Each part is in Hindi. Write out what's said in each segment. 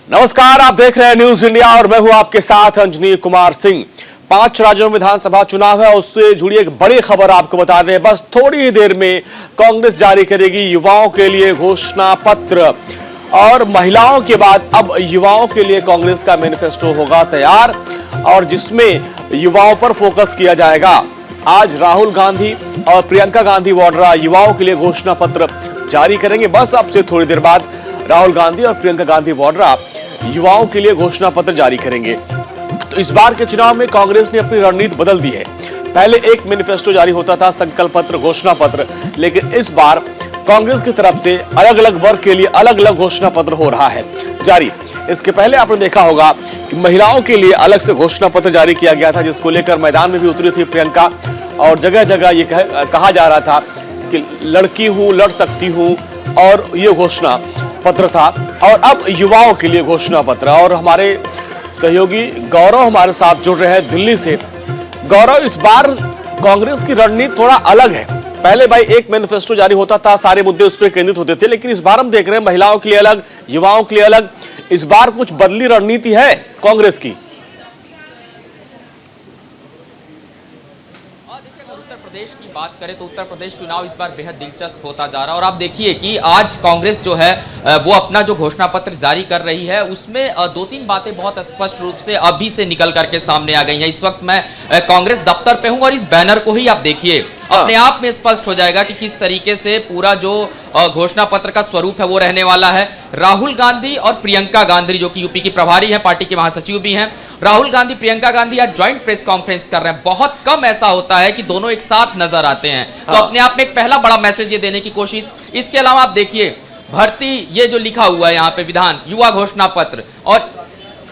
नमस्कार, आप देख रहे हैं न्यूज इंडिया और मैं हूं आपके साथ अंजनी कुमार सिंह। 5 राज्यों में विधानसभा चुनाव है, उससे जुड़ी एक बड़ी खबर आपको बता दें। बस थोड़ी ही देर में कांग्रेस जारी करेगी युवाओं के लिए घोषणा पत्र और महिलाओं के बाद अब युवाओं के लिए कांग्रेस का मैनिफेस्टो होगा तैयार और जिसमें युवाओं पर फोकस किया जाएगा। आज राहुल गांधी और प्रियंका गांधी वाड्रा युवाओं के लिए घोषणा पत्र जारी करेंगे। बस अब से थोड़ी देर बाद राहुल गांधी और प्रियंका गांधी वाड्रा युवाओं के लिए घोषणा पत्र जारी करेंगे। तो इस बार के चुनाव में कांग्रेस ने अपनी रणनीति बदल दी है। पहले एक मैनिफेस्टो जारी होता था, संकल्प पत्र, घोषणा पत्र, लेकिन इस बार कांग्रेस की तरफ से अलग अलग वर्ग के लिए अलग अलग घोषणा पत्र हो रहा है जारी। इसके पहले आपने देखा होगा कि महिलाओं के लिए अलग से घोषणा पत्र जारी किया गया था, जिसको लेकर मैदान में भी उतरी थी प्रियंका और जगह जगह ये कहा जा रहा था कि लड़की हूं, लड़ सकती हूं, और ये घोषणा पत्र था। और अब युवाओं के लिए घोषणा पत्र, और हमारे सहयोगी गौरव हमारे साथ जुड़ रहे हैं दिल्ली से। गौरव, इस बार कांग्रेस की रणनीति थोड़ा अलग है। पहले भाई एक मैनिफेस्टो जारी होता था, सारे मुद्दे उस पर केंद्रित होते थे, लेकिन इस बार हम देख रहे हैं महिलाओं के लिए अलग, युवाओं के लिए अलग। इस बार कुछ बदली रणनीति है कांग्रेस की। उत्तर प्रदेश की बात करें तो उत्तर प्रदेश चुनाव इस बार बेहद दिलचस्प होता जा रहा है और आप देखिए कि आज कांग्रेस जो है वो अपना जो घोषणा पत्र जारी कर रही है उसमें 2-3 बातें बहुत स्पष्ट रूप से अभी से निकल करके सामने आ गई हैं। इस वक्त मैं कांग्रेस दफ्तर पे हूं और इस बैनर को ही आप देखिए, अपने आप में स्पष्ट हो जाएगा कि किस तरीके से पूरा जो घोषणा पत्र का स्वरूप है वो रहने वाला है। राहुल गांधी और प्रियंका गांधी जो कि यूपी की प्रभारी हैं, पार्टी के महासचिव भी हैं, राहुल गांधी प्रियंका गांधी आज ज्वाइंट प्रेस कॉन्फ्रेंस कर रहे हैं। बहुत कम ऐसा होता है कि दोनों एक साथ नजर आते हैं, तो अपने आप में एक पहला बड़ा मैसेज ये देने की कोशिश। इसके अलावा आप देखिए भर्ती, ये जो लिखा हुआ है यहाँ पे विधान युवा घोषणा पत्र और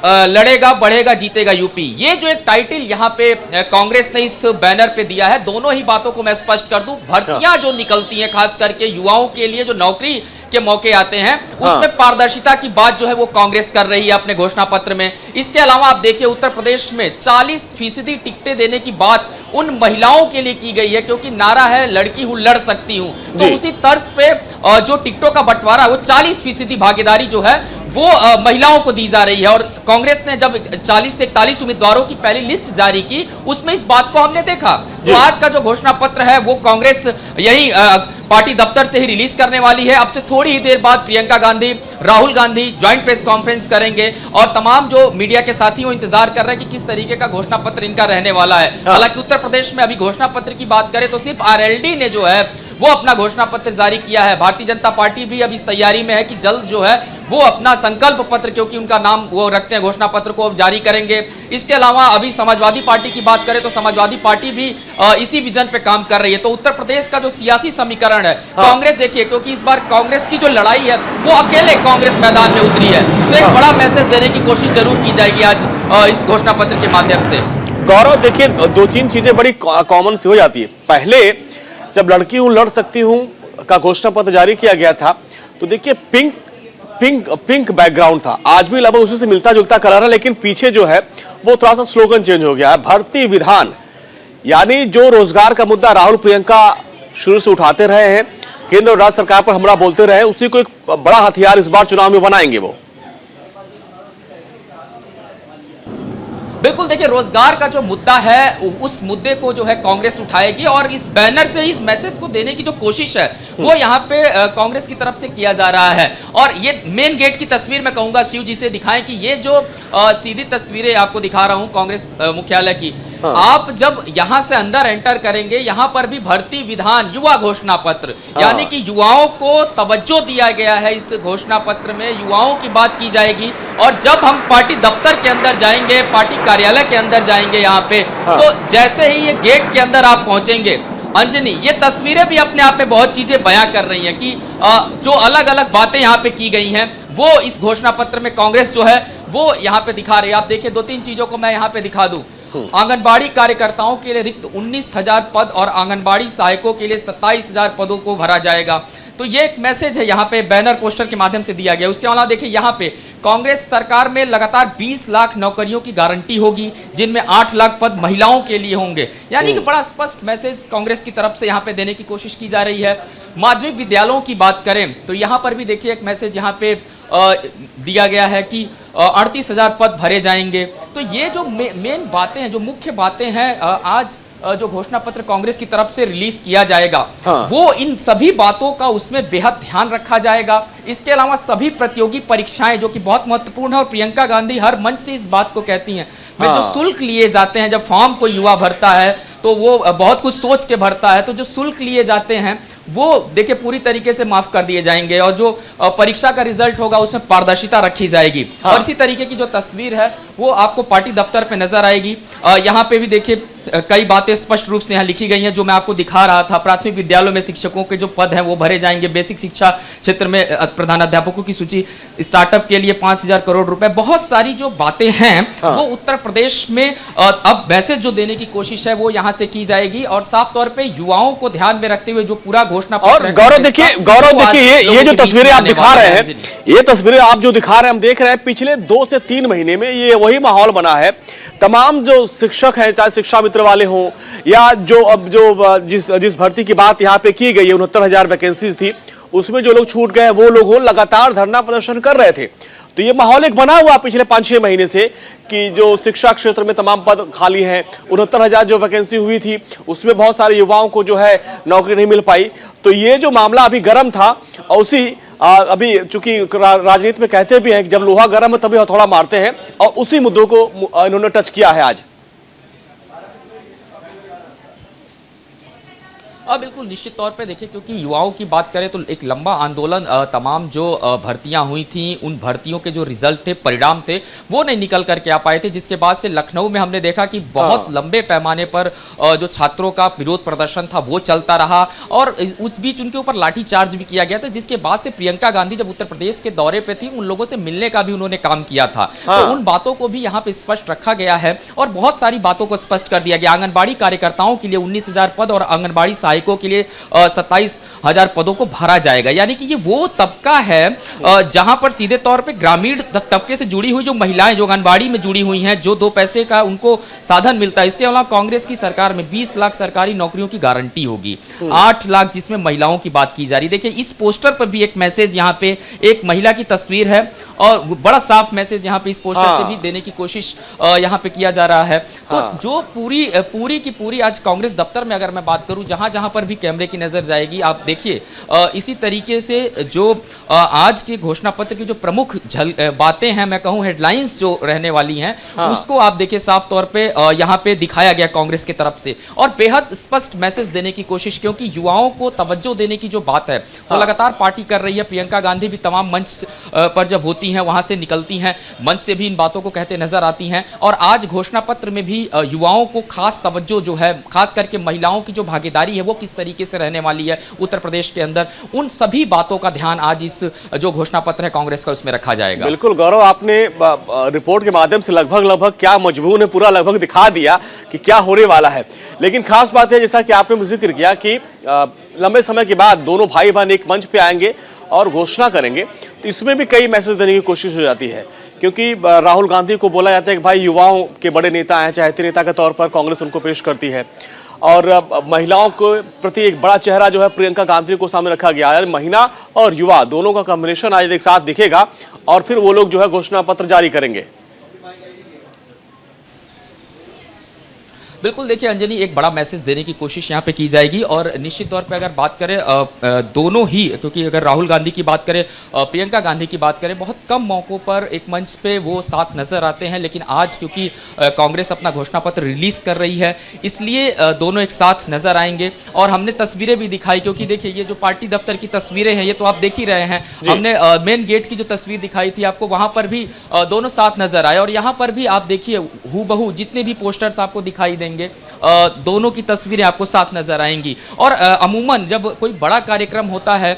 लड़ेगा बढ़ेगा जीतेगा यूपी, ये जो एक टाइटल यहाँ पे कांग्रेस ने इस बैनर पे दिया है, दोनों ही बातों को मैं स्पष्ट कर दूं। भर्तियां जो निकलती हैं खास करके युवाओं के लिए जो नौकरी के मौके आते हैं उसमें पारदर्शिता की बात जो है वो कांग्रेस कर रही है अपने घोषणा पत्र में। इसके अलावा आप देखिए उत्तर प्रदेश में 40% टिकटें देने की बात उन महिलाओं के लिए की गई है, क्योंकि नारा है लड़की हूं लड़ सकती हूं, तो उसी तर्ज पे जो टिकटों का बंटवारा वो 40% भागीदारी जो है वो महिलाओं को दी जा रही है। और कांग्रेस ने जब 40 से 41 उम्मीदवारों की पहली लिस्ट जारी की उसमें इस बात को हमने देखा। तो आज का जो घोषणा पत्र है वो कांग्रेस यही पार्टी दफ्तर से ही रिलीज करने वाली है। अब से थोड़ी ही देर बाद Priyanka Gandhi, Rahul Gandhi joint press conference करेंगे और तमाम जो मीडिया के साथी वो इंतजार कर रहे हैं कि किस तरीके का घोषणा पत्र इनका रहने वाला है। हालांकि उत्तर प्रदेश में अभी घोषणा पत्र की बात करें तो सिर्फ आरएलडी ने जो है वो अपना घोषणा पत्र जारी किया है। भारतीय जनता पार्टी भी अब इस तैयारी में है कि जल्द जो है वो अपना संकल्प पत्र, क्योंकि उनका नाम वो रखते हैं, घोषणा पत्र को जारी करेंगे। इसके अलावा अभी समाजवादी पार्टी की बात करें तो समाजवादी पार्टी भी इसी विजन पे काम कर रही है। तो उत्तर प्रदेश का जो सियासी समीकरण है, कांग्रेस देखिए, क्योंकि इस बार कांग्रेस की जो लड़ाई है वो अकेले कांग्रेस मैदान में उतरी है, तो एक बड़ा मैसेज देने की कोशिश जरूर की जाएगी आज इस घोषणा पत्र के माध्यम से। गौरव, देखिए 2-3 चीजें बड़ी कॉमन सी हो जाती है। पहले जब लड़की हूं लड़ सकती हूं का घोषणा पत्र जारी किया गया था तो देखिए पिंक बैकग्राउंड था, आज भी लगभग उसी से मिलता जुलता कलर है, लेकिन पीछे जो है वो थोड़ा सा स्लोगन चेंज हो गया है, भर्ती विधान। यानी जो रोजगार का मुद्दा राहुल प्रियंका शुरू से उठाते रहे हैं, केंद्र और राज्य सरकार पर हमला बोलते रहे, उसी को एक बड़ा हथियार इस बार चुनाव में बनाएंगे वो। बिल्कुल, देखिए रोजगार का जो मुद्दा है उस मुद्दे को जो है कांग्रेस उठाएगी और इस बैनर से इस मैसेज को देने की जो कोशिश है वो यहाँ पे कांग्रेस की तरफ से किया जा रहा है। और ये मेन गेट की तस्वीर मैं कहूंगा शिव जी से दिखाएं कि ये जो सीधी तस्वीरें आपको दिखा रहा हूं कांग्रेस मुख्यालय की, आप जब यहां से अंदर एंटर करेंगे यहां पर भी भर्ती विधान युवा घोषणा पत्र, यानी कि युवाओं को तवज्जो दिया गया है। इस घोषणा पत्र में युवाओं की बात की जाएगी और जब हम पार्टी दफ्तर के अंदर जाएंगे, पार्टी कार्यालय के अंदर जाएंगे यहाँ पे, तो जैसे ही ये गेट के अंदर आप पहुंचेंगे, अंजनी, ये तस्वीरें भी अपने आप में बहुत चीजें बयां कर रही हैं कि जो अलग अलग बातें यहाँ पे की गई हैं वो इस घोषणा पत्र में कांग्रेस जो है वो यहाँ पे दिखा रही है। आप देखिए 2-3 चीजों को मैं यहाँ पे दिखा दूं। आंगनबाड़ी कार्यकर्ताओं के लिए रिक्त 19,000 पद और आंगनबाड़ी सहायकों के लिए 27,000 पदों को भरा जाएगा। तो ये एक मैसेज है यहाँ पे बैनर पोस्टर के माध्यम से दिया गया। उसके अलावा देखिए यहाँ पे कांग्रेस सरकार में लगातार 20 लाख नौकरियों की गारंटी होगी, जिनमें 8 लाख पद महिलाओं के लिए होंगे। यानी कि बड़ा स्पष्ट मैसेज कांग्रेस की तरफ से यहाँ पे देने की कोशिश की जा रही है। माध्यमिक विद्यालयों की बात करें तो यहाँ पर भी देखिए एक मैसेज यहाँ पे दिया गया है कि 38,000 पद भरे जाएंगे। तो ये जो मेन बातें हैं, जो मुख्य बातें हैं, आज जो घोषणा पत्र कांग्रेस की तरफ से रिलीज किया जाएगा, वो इन सभी बातों का उसमें बेहद ध्यान रखा जाएगा। इसके अलावा सभी प्रतियोगी परीक्षाएं जो कि बहुत महत्वपूर्ण है, और प्रियंका गांधी हर मंच से इस बात को कहती हैं, जो शुल्क लिए जाते हैं, जब फॉर्म कोई युवा भरता है तो वो बहुत कुछ सोच के भरता है, तो जो शुल्क लिए जाते हैं वो देखिए पूरी तरीके से माफ कर दिए जाएंगे, और जो परीक्षा का रिजल्ट होगा उसमें पारदर्शिता रखी जाएगी। और इसी तरीके की जो तस्वीर है वो आपको पार्टी दफ्तर पे नजर आएगी। यहाँ पे भी देखिए कई बातें स्पष्ट रूप से यहाँ लिखी गई हैं, जो मैं आपको दिखा रहा था। प्राथमिक विद्यालयों में शिक्षकों के जो पद हैं वो भरे जाएंगे, बेसिक शिक्षा क्षेत्र में प्रधानाध्यापकों की सूची, स्टार्टअप के लिए 5,000 करोड़ रुपए, बहुत सारी जो बातें हैं वो उत्तर प्रदेश में अब मैसेज जो देने की कोशिश है वो यहाँ से की जाएगी, और साफ तौर पे युवाओं को ध्यान में रखते हुए जो पूरा घोषणा और गौरव देखिए ये जो तस्वीरें आप दिखा रहे हैं, ये तस्वीरें आप जो दिखा रहे हैं, हम देख रहे हैं पिछले 2 से 3 महीने में ये वही माहौल बना है। तमाम जो शिक्षक हैं, चाहे शिक्षा मित्र वाले हों या जिस भर्ती की बात यहाँ पे की गई है, 69,000 वैकेंसीज थी, उसमें जो लोग छूट गए वो लोग लगातार धरना प्रदर्शन कर रहे थे। तो ये माहौल एक बना हुआ पिछले 5-6 महीने से कि जो शिक्षा क्षेत्र में तमाम पद खाली हैं, 69,000 जो वैकेंसी हुई थी उसमें बहुत सारे युवाओं को जो है नौकरी नहीं मिल पाई। तो ये जो मामला अभी गर्म था, और उसी अभी चूंकि राजनीति में कहते भी हैं कि जब लोहा गर्म है तभी हथौड़ा मारते हैं, और उसी मुद्दों को इन्होंने टच किया है आज। बिल्कुल निश्चित तौर पे देखिए, क्योंकि युवाओं की बात करें तो एक लंबा आंदोलन, तमाम जो भर्तियां हुई थी उन भर्तियों के जो रिजल्ट थे, परिणाम थे, वो नहीं निकल करके आ पाए थे, जिसके बाद से लखनऊ में हमने देखा कि बहुत लंबे पैमाने पर जो छात्रों का विरोध प्रदर्शन था वो चलता रहा, और उस बीच उनके ऊपर लाठीचार्ज भी किया गया था, जिसके बाद से प्रियंका गांधी जब उत्तर प्रदेश के दौरे पे थी उन लोगों से मिलने का भी उन्होंने काम किया था। तो उन बातों को भी यहाँ पे स्पष्ट रखा गया है, और बहुत सारी बातों को स्पष्ट कर दिया गया। आंगनबाड़ी कार्यकर्ताओं के लिए 19,000 पद और आंगनबाड़ी सहायकों के लिए 27,000 पदों को भरा जाएगा। यानी कि ये वो तबका है जहां पर सीधे तौर पे ग्रामीण तबके से जुड़ी हुई जो महिलाएं जो आंगनबाड़ी में जुड़ी हुई हैं, जो 2 पैसे का उनको साधन मिलता है। इसके अलावा कांग्रेस की सरकार में 20 लाख सरकारी नौकरियों की गारंटी होगी, 8 लाख जिसमें महिलाओं की बात की जा रही है। देखिए इस पोस्टर पर भी एक मैसेज, यहाँ पे एक महिला की तस्वीर है, और बड़ा साफ मैसेज यहाँ पे इस पोस्टर से भी देने की कोशिश यहाँ पे किया जा रहा है। तो जो पूरी की पूरी आज कांग्रेस दफ्तर में अगर मैं बात करूं, जहां जहां पर भी कैमरे की नजर जाएगी, आप देखिए इसी तरीके से जो आज के घोषणा पत्र की जो प्रमुख बातें हैं, मैं कहूं हेडलाइंस जो रहने वाली हैं, उसको आप देखिए साफ तौर पे यहाँ पे दिखाया गया कांग्रेस की तरफ से, और बेहद स्पष्ट मैसेज देने की कोशिश, क्योंकि युवाओं को तवज्जो देने की जो बात है वो लगातार पार्टी कर रही है। प्रियंका गांधी भी तमाम मंच पर जब होती हैं, वहां से निकलती हैं, मंच से भी इन बातों को कहते नजर आती हैं, और आज घोषणा पत्र में भी युवाओं को खास तवज्जो जो है, खास करके महिलाओं की जो भागीदारी है वो किस तरीके से रहने वाली है उत्तर प्रदेश के अंदर, उन सभी बातों का ध्यान आज इस जो घोषणा पत्र है कांग्रेस का उसमें रखा जाएगा। बिल्कुल गौरव, आपने रिपोर्ट के माध्यम से लगभग क्या मजमून है पूरा लगभग दिखा दिया कि क्या होने वाला है। लेकिन खास बात है, जैसा कि आपने जिक्र किया कि लंबे समय के बाद दोनों भाई बहन एक मंच पे आएंगे और घोषणा करेंगे, तो इसमें भी कई मैसेज देने की कोशिश हो जाती है, क्योंकि राहुल गांधी को बोला जाता है कि भाई युवाओं के बड़े नेता हैं, चाहते नेता के तौर पर कांग्रेस उनको पेश करती है, और महिलाओं को प्रति एक बड़ा चेहरा जो है प्रियंका गांधी को सामने रखा गया है। महिला और युवा दोनों का कॉम्बिनेशन आज एक साथ दिखेगा, और फिर वो लोग जो है घोषणा पत्र जारी करेंगे। बिल्कुल देखिए अंजनी, एक बड़ा मैसेज देने की कोशिश यहाँ पे की जाएगी, और निश्चित तौर पे अगर बात करें दोनों ही, क्योंकि अगर राहुल गांधी की बात करें, प्रियंका गांधी की बात करें, बहुत कम मौकों पर एक मंच पे वो साथ नजर आते हैं, लेकिन आज क्योंकि कांग्रेस अपना घोषणा पत्र रिलीज कर रही है, इसलिए दोनों एक साथ नजर आएंगे। और हमने तस्वीरें भी दिखाई, क्योंकि देखिए ये जो पार्टी दफ्तर की तस्वीरें हैं ये तो आप देख ही रहे हैं, हमने मेन गेट की जो तस्वीर दिखाई थी आपको, वहां पर भी दोनों साथ नजर आए, और यहाँ पर भी आप देखिए हूबहू जितने भी पोस्टर्स आपको दिखाई देंगे, दोनों की तस्वीरें आपको साथ नजर आएंगी। और अमूमन जब कोई बड़ा कार्यक्रम होता है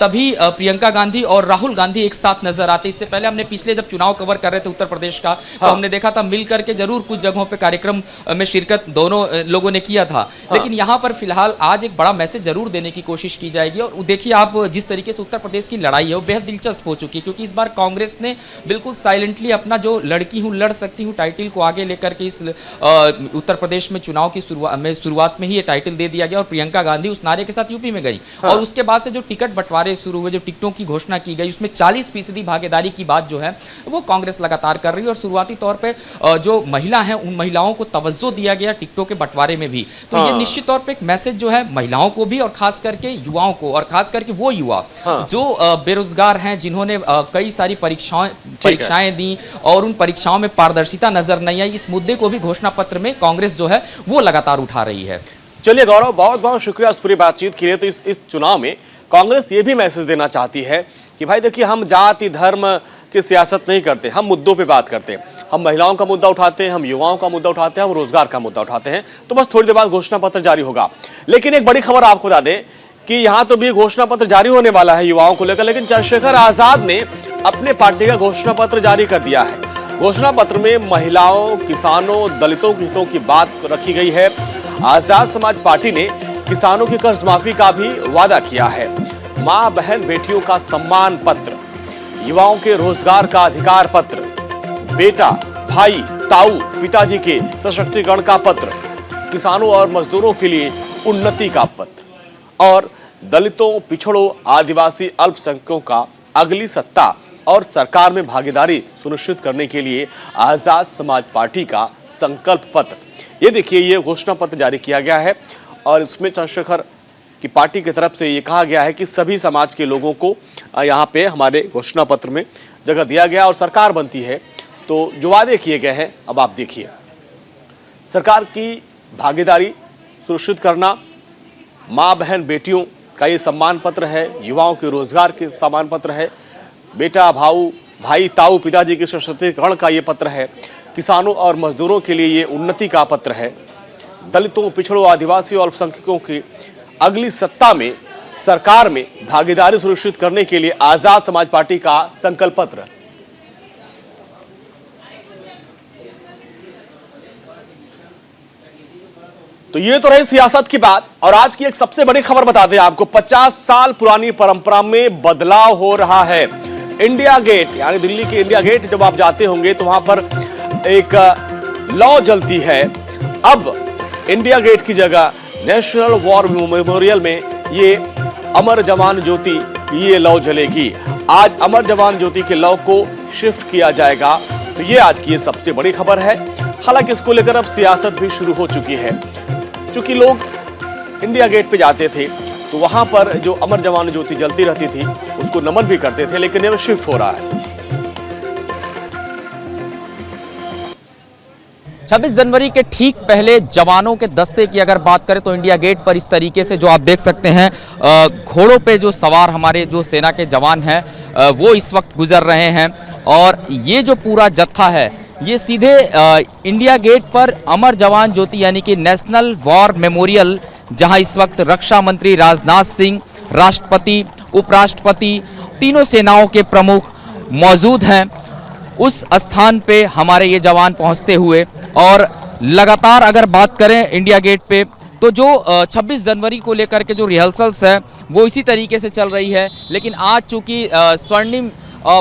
तभी प्रियंका गांधी और राहुल गांधी एक साथ नजर आते। इससे पहले हमने पिछले जब चुनाव कवर कर रहे थे उत्तर प्रदेश का, तो हमने देखा था मिल करके जरूर कुछ जगहों पे कार्यक्रम में शिरकत दोनों लोगों ने किया था, लेकिन यहाँ पर फिलहाल आज एक बड़ा मैसेज जरूर देने की कोशिश की जाएगी। और देखिए आप जिस तरीके से उत्तर प्रदेश की लड़ाई है वो बेहद दिलचस्प हो चुकी है, क्योंकि इस बार कांग्रेस ने बिल्कुल साइलेंटली अपना जो लड़की हूं लड़ सकती हूं टाइटल को आगे लेकर के इस उत्तर प्रदेश प्रदेश में चुनाव की शुरुआत में ही ये टाइटल दे दिया गया और प्रियंका गांधी उस नारे के साथ यूपी में गई। और उसके बाद से जो टिकट बंटवारे शुरू हुए, जो टिकटों की घोषणा की गई, उसमें 40% भागीदारी की बात जो है वो कांग्रेस लगातार कर रही है। और शुरुआती तौर पर जो महिला है उन महिलाओं को तवज्जो दिया गया टिकटों के बंटवारे में भी। तो ये निश्चित तौर पर एक मैसेज जो है महिलाओं को भी और खास करके युवाओं को, और खास करके वो युवा जो बेरोजगार हैं, जिन्होंने कई सारी परीक्षाएं दी और उन परीक्षाओं में पारदर्शिता नजर नहीं आई, इस मुद्दे को भी घोषणा पत्र में कांग्रेस जो है वो लगातार उठा रही है। चलिए गौरव, बहुत बहुत शुक्रिया इस पूरी बातचीत के लिए। तो इस चुनाव में कांग्रेस ये भी मैसेज देना चाहती है कि भाई देखिए, हम जाति धर्म की सियासत नहीं करते, हम मुद्दों पे बात करते हैं। हम महिलाओं का मुद्दा उठाते हैं, हम युवाओं का मुद्दा उठाते हैं, हम रोजगार का मुद्दा उठाते हैं। तो बस थोड़ी देर बाद घोषणा पत्र जारी होगा। लेकिन एक बड़ी खबर आपको बता दें कि यहाँ तो भी घोषणा पत्र जारी होने वाला है युवाओं को लेकर, लेकिन चंद्रशेखर आजाद ने अपने पार्टी का घोषणा पत्र जारी कर दिया है। घोषणा पत्र में महिलाओं, किसानों, दलितों के हितों की बात रखी गई है। आजाद समाज पार्टी ने किसानों की कर्ज माफी का भी वादा किया है। मां बहन बेटियों का सम्मान पत्र, युवाओं के रोजगार का अधिकार पत्र, बेटा भाई ताऊ पिताजी के सशक्तिकरण का पत्र, किसानों और मजदूरों के लिए उन्नति का पत्र और दलितों, पिछड़ों, आदिवासी, अल्पसंख्यकों का अगली सत्ता और सरकार में भागीदारी सुनिश्चित करने के लिए आजाद समाज पार्टी का संकल्प पत्र। ये देखिए, ये घोषणा पत्र जारी किया गया है और इसमें चंद्रशेखर की पार्टी की तरफ से ये कहा गया है कि सभी समाज के लोगों को यहाँ पे हमारे घोषणा पत्र में जगह दिया गया और सरकार बनती है तो जो वादे किए गए हैं, अब आप देखिए, सरकार की भागीदारी सुनिश्चित करना, माँ बहन बेटियों का ये सम्मान पत्र है, युवाओं के रोजगार के सम्मान पत्र है, बेटा भाई ताऊ पिताजी के सशक्तिकरण का ये पत्र है, किसानों और मजदूरों के लिए ये उन्नति का पत्र है, दलितों, पिछड़ों, आदिवासी और अल्पसंख्यकों की अगली सत्ता में सरकार में भागीदारी सुनिश्चित करने के लिए आजाद समाज पार्टी का संकल्प पत्र। तो ये तो रही सियासत की बात। और आज की एक सबसे बड़ी खबर बता दें आपको, 50 साल पुरानी परंपरा में बदलाव हो रहा है। इंडिया गेट, यानी दिल्ली के इंडिया गेट जब आप जाते होंगे तो वहां पर एक लौ जलती है। अब इंडिया गेट की जगह नेशनल वॉर मेमोरियल में ये अमर जवान ज्योति, ये लौ जलेगी। आज अमर जवान ज्योति के लौ को शिफ्ट किया जाएगा। तो ये आज की ये सबसे बड़ी खबर है। हालांकि इसको लेकर अब सियासत भी शुरू हो चुकी है। चूंकि लोग इंडिया गेट पे जाते थे तो वहां पर जो अमर जवान ज्योति जलती रहती थी उसको नमन भी करते थे, लेकिन ये शिफ्ट हो रहा है। 26 जनवरी के ठीक पहले जवानों के दस्ते की अगर बात करें तो इंडिया गेट पर इस तरीके से जो आप देख सकते हैं, घोड़ों पे जो सवार हमारे जो सेना के जवान हैं वो इस वक्त गुजर रहे हैं। और ये जो पूरा जत्था है ये सीधे इंडिया गेट पर अमर जवान ज्योति यानी कि नेशनल वॉर मेमोरियल, जहां इस वक्त रक्षा मंत्री राजनाथ सिंह, राष्ट्रपति, उपराष्ट्रपति, तीनों सेनाओं के प्रमुख मौजूद हैं, उस स्थान पे हमारे ये जवान पहुंचते हुए। और लगातार अगर बात करें इंडिया गेट पे तो जो 26 जनवरी को लेकर के जो रिहर्सल्स है वो इसी तरीके से चल रही है। लेकिन आज चूंकि स्वर्णिम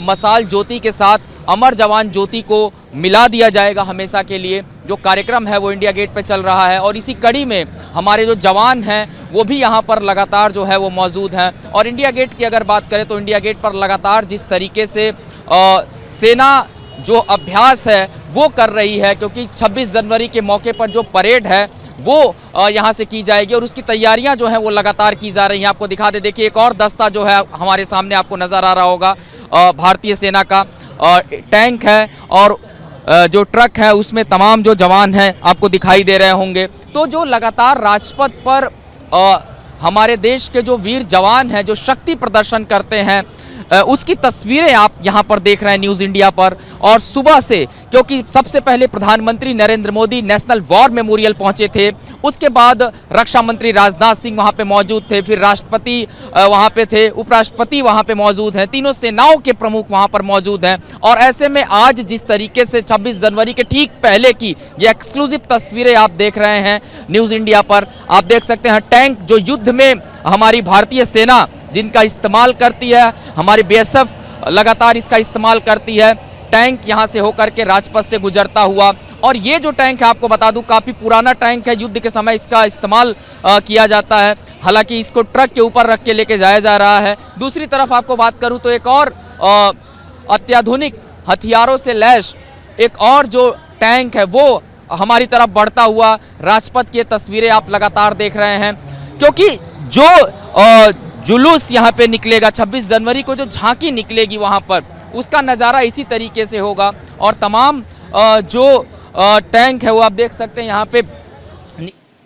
मशाल ज्योति के साथ अमर जवान ज्योति को मिला दिया जाएगा हमेशा के लिए, जो कार्यक्रम है वो इंडिया गेट पे चल रहा है। और इसी कड़ी में हमारे जो जवान हैं वो भी यहाँ पर लगातार जो है वो मौजूद हैं। और इंडिया गेट की अगर बात करें तो इंडिया गेट पर लगातार जिस तरीके से सेना जो अभ्यास है वो कर रही है, क्योंकि 26 जनवरी के मौके पर जो परेड है वो यहाँ से की जाएगी और उसकी तैयारियां जो हैं वो लगातार की जा रही हैं। आपको दिखा दे, देखिए एक और दस्ता जो है हमारे सामने आपको नज़र आ रहा होगा, भारतीय सेना का टैंक है और जो ट्रक है उसमें तमाम जो जवान हैं आपको दिखाई दे रहे होंगे। तो जो लगातार राजपथ पर हमारे देश के जो वीर जवान हैं जो शक्ति प्रदर्शन करते हैं उसकी तस्वीरें आप यहाँ पर देख रहे हैं न्यूज़ इंडिया पर। और सुबह से, क्योंकि सबसे पहले प्रधानमंत्री Narendra Modi national war memorial पहुंचे थे, उसके बाद रक्षा मंत्री राजनाथ सिंह वहां पे मौजूद थे, फिर राष्ट्रपति वहां पे थे, उपराष्ट्रपति वहां पे मौजूद हैं, तीनों सेनाओं के प्रमुख वहां पर मौजूद हैं। और ऐसे में आज जिस तरीके से 26 जनवरी के ठीक पहले की ये एक्सक्लूसिव तस्वीरें आप देख रहे हैं न्यूज़ इंडिया पर, आप देख सकते हैं टैंक जो युद्ध में हमारी भारतीय सेना जिनका इस्तेमाल करती है, हमारी BSF लगातार इसका इस्तेमाल करती है, टैंक यहाँ से होकर के राजपथ से गुजरता हुआ। और ये जो टैंक है आपको बता दूं काफ़ी पुराना टैंक है, युद्ध के समय इसका इस्तेमाल किया जाता है। हालांकि इसको ट्रक के ऊपर रख के लेके जाया जा रहा है। दूसरी तरफ आपको बात करूं तो एक और अत्याधुनिक हथियारों से लैस एक और जो टैंक है वो हमारी तरफ बढ़ता हुआ राजपथ की तस्वीरें आप लगातार देख रहे हैं, क्योंकि जो जुलूस यहाँ पे निकलेगा 26 जनवरी को, जो झांकी निकलेगी वहाँ पर, उसका नज़ारा इसी तरीके से होगा। और तमाम जो टैंक है वो आप देख सकते हैं यहाँ पे